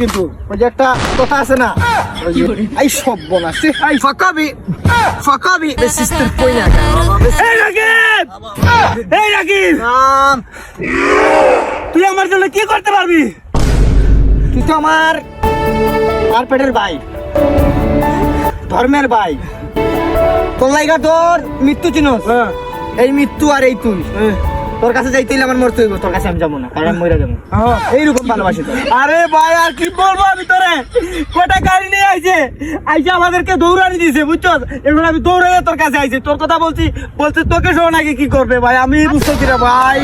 কিন্তু ওই যে একটা কথা আছে না, এই সব বনাছে এই ফাকাবি সিস্টার কই না। এই রাকিব, এই রাকিব, তুই আমার জন্য কি করতে পারবি? তুই তো আমার আর পেটের ভাই, ধর্মের ভাই, তোর লাইগা তোর মৃত্যু চিনস। এই মৃত্যু আর এই তুই, তোর কাছে যাইতে হইলে আমার মরতে হইব, তোর কাছে আমি যাবো না, কারণ আমি মরে যাবো। এইরকম ভালোবাসি তোর। আরে ভাই আর কি বলবো আমি তোরে, কটা গাড়ি নিয়ে আইছে আমাদেরকে দৌড়ানি দিয়েছে বুঝছো। এখন আমি দৌড়াইয়া তোর কাছে আইছি, তোর কথা বলছি তোকে সহ নাকি কি করবে ভাই, আমি বুঝতেছি না ভাই।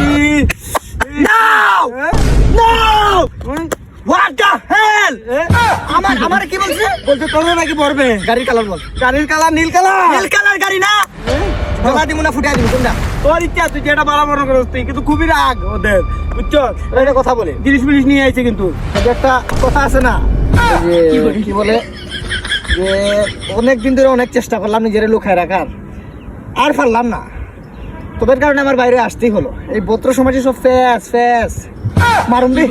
What the hell? আমার কি বলছে? বলছে তোর নাকি পড়বে। গাড়ির কালার বল। গাড়ির কালার নীল কালার। নীল কালার গাড়ি না? জমা দিমু না ফুটাই দিমু কোনটা? তোর ইচ্ছা, তুই যেটা ভালো মনে করছিস তুই, কিন্তু খুবই রাগ ওদের বুঝছো। এটা কথা বলে জিনিস মিনিস নিয়ে আইছে কিন্তু। এই যে একটা কথা আছে না, কি বলে যে অনেক দিন ধরে অনেক চেষ্টা করলাম নিজের লুকায় রাখার, আর পারলাম না। তোদের কারণে আমার বাইরে আসতেই হলো। এই বত্র সমাজে সব ফেস মারুন দি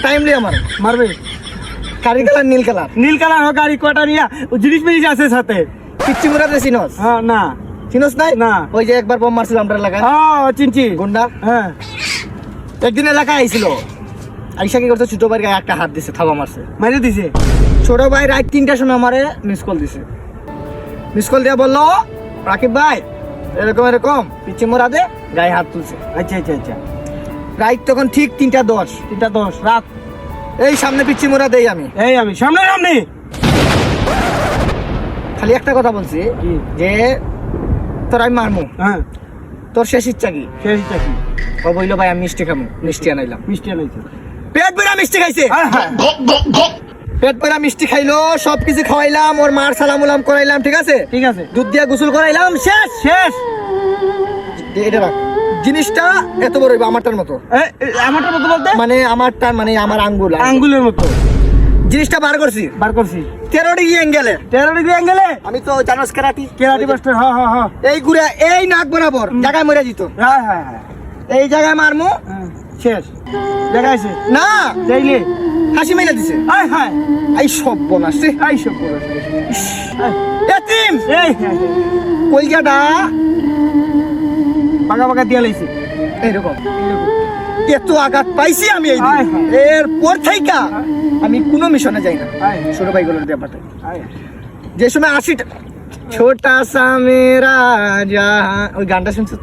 টাইমলি আমার মারবে। গাড়ির কালার নীল কালার। নীল কালার হোক গাড়ি কটা নিয়ে, ও জিনিস মিনিস আছে সাথে। পিচ্ছি মুরাদে চিনস? হ্যাঁ না চিনস নাই? না। ওই যে একবার বোম মারছিল আমরা এলাকায়, হ্যাঁ চিনছি গুন্ডা। হ্যাঁ একদিন এলাকায় আইছিল, আইসা কি করছে, ছোট ভাইয়ের গায়ে একটা হাত দিছে, থাবা মারছে, মাইরে দিছে। ছোট ভাই রাত 3টার সময় আমারে মিস কল দিছে। মিস কল দিয়ে বললো, রাকিব ভাই এরকম এরকম পিচ্ছি মুরাদে গায়ে হাত তুলছে। আচ্ছা আচ্ছা আচ্ছা। রাইট তখন ঠিক 3:10 রাত। এই সামনে পিচ্ছি মোড়া দেই আমি, এই আমি সামনে সামনে খালি একটা কথা বলছি যে তোর আমি মারমু। হ্যাঁ তোর শেষ ইচ্ছা কি? সেইটা কি? ও বললো ভাই আমি মিষ্টি খাবো, মিষ্টি আনাইলাম। মিষ্টি আনাইছে। পেট ভরা মিষ্টি খাইছে, হ্যাঁ হ্যাঁ পেট ভরা মিষ্টি খাইলো, সবকিছু খাওয়াইলাম, ওর মার সালাম উলাম করাইলাম, ঠিক আছে, ঠিক আছে। দুধ দিয়ে গোসল করাইলাম, শেষ শেষ। এটা রাখ। জিনিসটা এত বড় হইব আমারটার মতো, আমারটার মতো বলতে মানে আমারটা মানে আমার আঙ্গুল আঙ্গুলের মতো। জিনিসটা বার করছি 13 ডিগ্রি অ্যাঙ্গেলে। 13 ডিগ্রি অ্যাঙ্গেলে। আমি তো জানোস কেরাটি মাস্টার। হ্যাঁ হ্যাঁ হ্যাঁ। এই গুড়া এই নাক বরাবর জায়গায় মরে যেত, হ্যাঁ হ্যাঁ হ্যাঁ। এই জায়গায় মারমু, শেষ। দেখাইছে না যাইলে হাসি মাইলা দিছে। আয় হায়, এই সব বনাছে আই সব করে। এতিম এই কলজাটা পাকা পাকা দিয়া লাইছে এইরকম। এত আঘাত পাইছি আমি এই আয় হায়। এরপর থেকে আমি কোনো মিশনে যাই না ছোট ভাইগুলোর ব্যাপারটা। যে সময় 80টা ছোটা সা মেরা জাহাঁ, ওই গানটা শুনছো?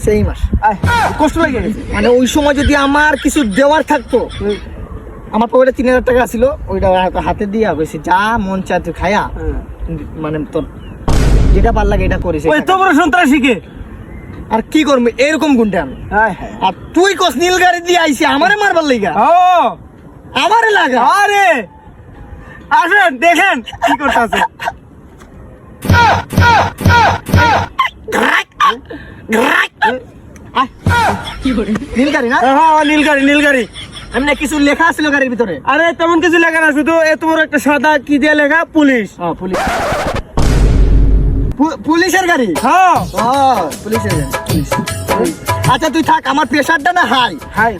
সেই মাস কষ্ট লাগে মানে ওই সময় যদি আমার কিছু দেওয়ার থাকতো, আমার পকেটে 3000 টাকা ছিল, ওইটা হাতে দিয়া কইছি যা মন চায় তুই খায়া, মানে তোর যেটা ভাল লাগে এটা করিস। ওই তো বড় সন্ত্রাসী কে? আর কি করবি এরকম গুন্ডা আমি। আর তুই কস নীল গাড়ি দিয়ে আইছি আমারে মারবার লাগা, ও আমারে লাগা। আরে আসেন দেখেন কি করতেছে। নীল গাড়ি না? হ্যাঁ নীল গাড়ি নীল গাড়ি। আমি না কিছু লেখা আছিল গাড়ির ভিতরে। আরে তেমন কিছু লেখা না, শুধু এত বড় একটা সাদা কি দিয়ে লেখা পুলিশ। পুলিশ, পুলিশের গাড়ি। হ্যাঁ পুলিশের গাড়ি। আচ্ছা তুই থাক, আমার প্রেশারটা না হাই,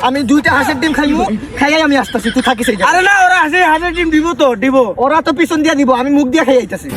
আমি 2টা হাঁসের ডিম খাইবো, খাইয়াই আমি আসতেছি, তুই থাকিস এই জায়গায়। আরে না, ওরা হাসি হাসি ডিম দিব তো দিব। ওরা তো পিছন দিয়া দিব, আমি মুখ দিয়া খাই আইতাছি।